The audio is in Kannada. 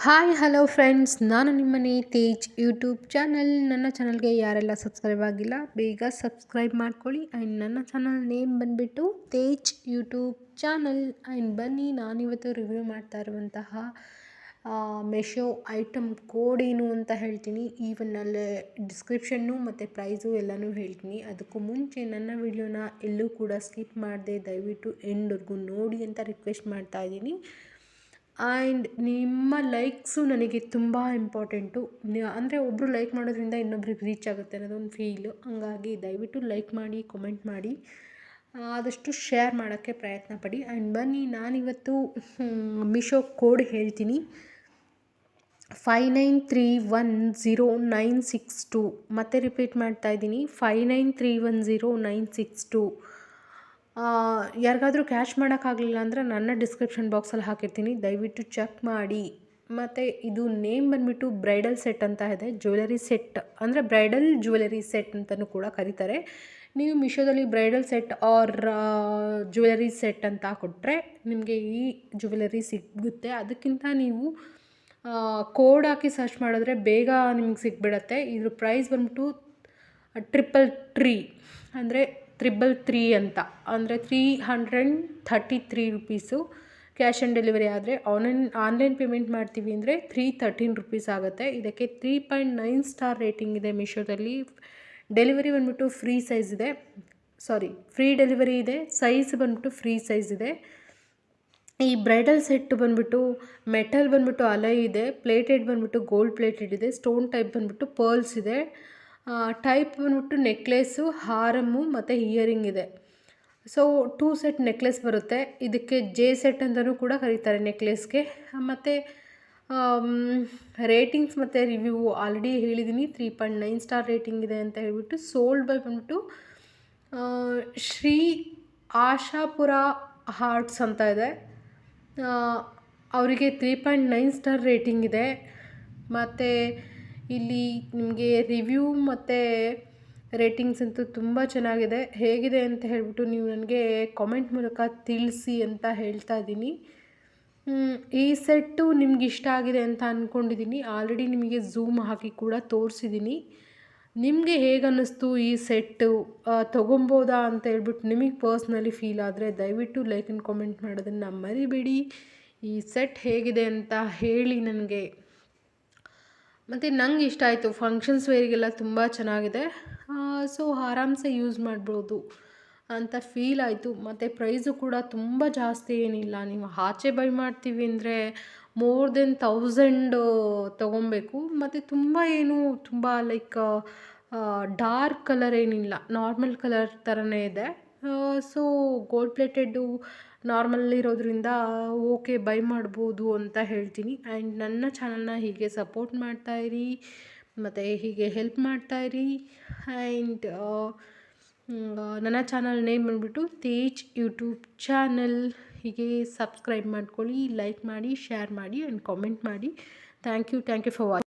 ಹಾಯ್ ಹಲೋ ಫ್ರೆಂಡ್ಸ್, ನಾನು ನಿಮ್ಮನೆ ತೇಜ್ ಯೂಟ್ಯೂಬ್ ಚಾನಲ್. ನನ್ನ ಚಾನಲ್ಗೆ ಯಾರೆಲ್ಲ ಸಬ್ಸ್ಕ್ರೈಬ್ ಆಗಿಲ್ಲ ಬೇಗ ಸಬ್ಸ್ಕ್ರೈಬ್ ಮಾಡ್ಕೊಳ್ಳಿ. ಆ್ಯಂಡ್ ನನ್ನ ಚಾನಲ್ ನೇಮ್ ಬಂದುಬಿಟ್ಟು ತೇಜ್ ಯೂಟ್ಯೂಬ್ ಚಾನಲ್. ಆ್ಯಂಡ್ ಬನ್ನಿ, ನಾನಿವತ್ತು ರಿವ್ಯೂ ಮಾಡ್ತಾ ಇರುವಂತಹ ಮೆಶೋ ಐಟಮ್ ಕೋಡ್ ಏನು ಅಂತ ಹೇಳ್ತೀನಿ. ಈವನ್ ಅಲ್ಲೇ ಡಿಸ್ಕ್ರಿಪ್ಷನ್ನು ಮತ್ತು ಪ್ರೈಸು ಎಲ್ಲನೂ ಹೇಳ್ತೀನಿ. ಅದಕ್ಕೂ ಮುಂಚೆ ನನ್ನ ವಿಡಿಯೋನ ಎಲ್ಲೂ ಕೂಡ ಸ್ಕಿಪ್ ಮಾಡದೆ ದಯವಿಟ್ಟು ಎಂಡ್ವರೆಗೂ ನೋಡಿ ಅಂತ ರಿಕ್ವೆಸ್ಟ್ ಮಾಡ್ತಾ ಇದ್ದೀನಿ. ಆ್ಯಂಡ್ ನಿಮ್ಮ ಲೈಕ್ಸು ನನಗೆ ತುಂಬ ಇಂಪಾರ್ಟೆಂಟು. ಅಂದರೆ ಒಬ್ಬರು ಲೈಕ್ ಮಾಡೋದ್ರಿಂದ ಇನ್ನೊಬ್ರಿಗೆ ರೀಚ್ ಆಗುತ್ತೆ ಅನ್ನೋದೊಂದು ಫೀಲು. ಹಂಗಾಗಿ ದಯವಿಟ್ಟು ಲೈಕ್ ಮಾಡಿ, ಕಾಮೆಂಟ್ ಮಾಡಿ, ಆದಷ್ಟು ಶೇರ್ ಮಾಡೋಕ್ಕೆ ಪ್ರಯತ್ನ ಪಡಿ. ಆ್ಯಂಡ್ ಬನ್ನಿ, ನಾನಿವತ್ತು ಮಿಶೋ ಕೋಡ್ ಹೇಳ್ತೀನಿ. 59310962. ಮತ್ತೆ ರಿಪೀಟ್ ಮಾಡ್ತಾ ಇದ್ದೀನಿ, 59310962. ಯಾರಿಗಾದ್ರೂ ಕ್ಯಾಶ್ ಮಾಡೋಕ್ಕಾಗಲಿಲ್ಲ ಅಂದರೆ ನನ್ನ ಡಿಸ್ಕ್ರಿಪ್ಷನ್ ಬಾಕ್ಸಲ್ಲಿ ಹಾಕಿರ್ತೀನಿ, ದಯವಿಟ್ಟು ಚೆಕ್ ಮಾಡಿ. ಮತ್ತು ಇದು ನೇಮ್ ಬಂದುಬಿಟ್ಟು ಬ್ರೈಡಲ್ ಸೆಟ್ ಅಂತ ಇದೆ. ಜ್ಯುವೆಲರಿ ಸೆಟ್ ಅಂದರೆ ಬ್ರೈಡಲ್ ಜ್ಯುವೆಲರಿ ಸೆಟ್ ಅಂತಲೂ ಕೂಡ ಕರೀತಾರೆ. ನೀವು ಮಿಶೋದಲ್ಲಿ bridal set or jewellery set ಅಂತ ಕೊಟ್ಟರೆ ನಿಮಗೆ ಈ ಜ್ಯುವೆಲರಿ ಸಿಗುತ್ತೆ. ಅದಕ್ಕಿಂತ ನೀವು ಕೋಡ್ ಹಾಕಿ ಸರ್ಚ್ ಮಾಡಿದ್ರೆ ಬೇಗ ನಿಮಗೆ ಸಿಕ್ಬಿಡತ್ತೆ. ಇದ್ರ ಪ್ರೈಸ್ ಬಂದ್ಬಿಟ್ಟು 333 ಅಂದರೆ 333 ಅಂತ, ಅಂದರೆ 333 ರುಪೀಸು. ಕ್ಯಾಶ್ ಆನ್ ಡೆಲಿವರಿ ಆದರೆ ಆನ್ಲೈನ್ ಪೇಮೆಂಟ್ ಮಾಡ್ತೀವಿ ಅಂದರೆ 313 ರುಪೀಸ್ ಆಗುತ್ತೆ. ಇದಕ್ಕೆ 3.9 ಸ್ಟಾರ್ ರೇಟಿಂಗ್ ಇದೆ ಮಿಶೋದಲ್ಲಿ. ಡೆಲಿವರಿ ಬಂದ್ಬಿಟ್ಟು ಫ್ರೀ ಡೆಲಿವರಿ ಇದೆ. ಸೈಜ್ ಬಂದ್ಬಿಟ್ಟು ಫ್ರೀ ಸೈಜ್ ಇದೆ. ಈ ಬ್ರೈಡಲ್ ಸೆಟ್ ಬಂದುಬಿಟ್ಟು ಮೆಟಲ್ ಬಂದುಬಿಟ್ಟು ಅಲೈ ಇದೆ, ಪ್ಲೇಟೆಡ್ ಬಂದುಬಿಟ್ಟು ಗೋಲ್ಡ್ ಪ್ಲೇಟೆಡ್ ಇದೆ, ಸ್ಟೋನ್ ಟೈಪ್ ಬಂದುಬಿಟ್ಟು ಪರ್ಲ್ಸ್ ಇದೆ, ಟೈಪ್ ಬಂದುಬಿಟ್ಟು ನೆಕ್ಲೆಸ್ಸು, ಹಾರಮ್ಮು ಮತ್ತು ಇಯರಿಂಗ್ ಇದೆ. ಸೊ 2 ಸೆಟ್ ನೆಕ್ಲೆಸ್ ಬರುತ್ತೆ. ಇದಕ್ಕೆ ಜೆ ಸೆಟ್ ಅಂತಲೂ ಕೂಡ ಕರೀತಾರೆ ನೆಕ್ಲೆಸ್ಗೆ. ಮತ್ತು ರೇಟಿಂಗ್ಸ್ ಮತ್ತು ರಿವ್ಯೂ ಆಲ್ರೆಡಿ ಹೇಳಿದ್ದೀನಿ. 3.9 ಸ್ಟಾರ್ ರೇಟಿಂಗ್ ಇದೆ ಅಂತ ಹೇಳ್ಬಿಟ್ಟು. ಸೋಲ್ಡ್ ಬೈ ಬಂದುಬಿಟ್ಟು ಶ್ರೀ ಆಶಾಪುರ ಹಾರ್ಟ್ಸ್ ಅಂತ ಇದೆ. ಅವರಿಗೆ 3.9 ಸ್ಟಾರ್ ರೇಟಿಂಗ್ ಇದೆ. ಮತ್ತು ಇಲ್ಲಿ ನಿಮಗೆ ರಿವ್ಯೂ ಮತ್ತು ರೇಟಿಂಗ್ಸ್ ಅಂತೂ ತುಂಬ ಚೆನ್ನಾಗಿದೆ. ಹೇಗಿದೆ ಅಂತ ಹೇಳ್ಬಿಟ್ಟು ನೀವು ನನಗೆ ಕಾಮೆಂಟ್ ಮೂಲಕ ತಿಳಿಸಿ ಅಂತ ಹೇಳ್ತಾ ಇದ್ದೀನಿ. ಈ ಸೆಟ್ಟು ನಿಮ್ಗೆ ಇಷ್ಟ ಆಗಿದೆ ಅಂತ ಅಂದ್ಕೊಂಡಿದ್ದೀನಿ. ಆಲ್ರೆಡಿ ನಿಮಗೆ ಝೂಮ್ ಹಾಕಿ ಕೂಡ ತೋರಿಸಿದ್ದೀನಿ. ನಿಮಗೆ ಹೇಗೆ ಅನ್ನಿಸ್ತು ಈ ಸೆಟ್ಟು, ತೊಗೊಬೋದಾ ಅಂತ ಹೇಳ್ಬಿಟ್ಟು ನಿಮಗೆ ಪರ್ಸ್ನಲಿ ಫೀಲ್ ಆದರೆ ದಯವಿಟ್ಟು ಲೈಕ್ ಆ್ಯಂಡ್ ಕಾಮೆಂಟ್ ಮಾಡೋದನ್ನು ಮರಿಬೇಡಿ. ಈ ಸೆಟ್ ಹೇಗಿದೆ ಅಂತ ಹೇಳಿ ನನಗೆ. ಮತ್ತು ನಂಗೆ ಇಷ್ಟ ಆಯಿತು. ಫಂಕ್ಷನ್ಸ್ ವೇರಿಗೆಲ್ಲ ತುಂಬ ಚೆನ್ನಾಗಿದೆ. ಸೊ ಆರಾಮ್ಸೆ ಯೂಸ್ ಮಾಡ್ಬೋದು ಅಂತ ಫೀಲ್ ಆಯಿತು. ಮತ್ತು ಪ್ರೈಸು ಕೂಡ ತುಂಬ ಜಾಸ್ತಿ ಏನಿಲ್ಲ. ನೀವು ಆಚೆ ಬೈ ಮಾಡ್ತೀವಿ ಅಂದರೆ ಮೋರ್ ದೆನ್ 1000 ತೊಗೊಬೇಕು. ಮತ್ತು ತುಂಬ ಲೈಕ್ ಡಾರ್ಕ್ ಕಲರ್ ಏನಿಲ್ಲ, ನಾರ್ಮಲ್ ಕಲರ್ ಥರನೇ ಇದೆ. ಸೊ ಗೋಲ್ಡ್ ಪ್ಲೇಟೆಡ್ಡು ನಾರ್ಮಲ್ ಇರೋದ್ರಿಂದ ಓಕೆ, ಬೈ ಮಾಡ್ಬೋದು ಅಂತ ಹೇಳ್ತೀನಿ. ಆ್ಯಂಡ್ ನನ್ನ ಚಾನಲ್ನ ಹೀಗೆ ಸಪೋರ್ಟ್ ಮಾಡ್ತಾಯಿರಿ ಮತ್ತು ಹೀಗೆ ಹೆಲ್ಪ್ ಮಾಡ್ತಾಯಿರಿ. ಆ್ಯಂಡ್ ನನ್ನ ಚಾನಲ್ ನೇಮ್ ಬಂದುಬಿಟ್ಟು ತೇಜ್ ಯೂಟ್ಯೂಬ್ ಚಾನಲ್. ಹೀಗೆ ಸಬ್ಸ್ಕ್ರೈಬ್ ಮಾಡ್ಕೊಳ್ಳಿ, ಲೈಕ್ ಮಾಡಿ, ಶೇರ್ ಮಾಡಿ ಆ್ಯಂಡ್ ಕಾಮೆಂಟ್ ಮಾಡಿ. Thank you for watching.